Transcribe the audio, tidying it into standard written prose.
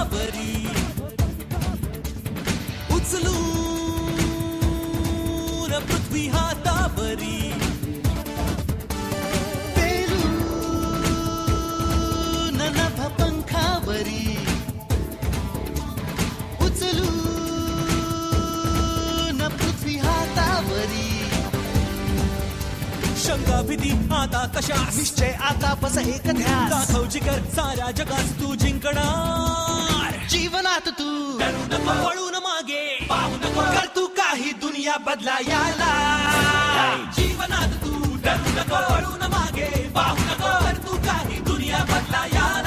हातावरी उचलून पृथ्वी हातावरी पेलून नभ पंखावरी उचलून पृथ्वी हातावरी शंका भीती आता कशास निश्चय आता बस एक ध्यास दाखव जिकर साऱ्या जगात तू जिंकणार जीवनात तू डरू नको वळून मागे पाहू नको कर तू काही दुनिया बदलायला जीवनात तू डरू नको वळून मागे पाहू नको कर तू काही दुनिया बदलायला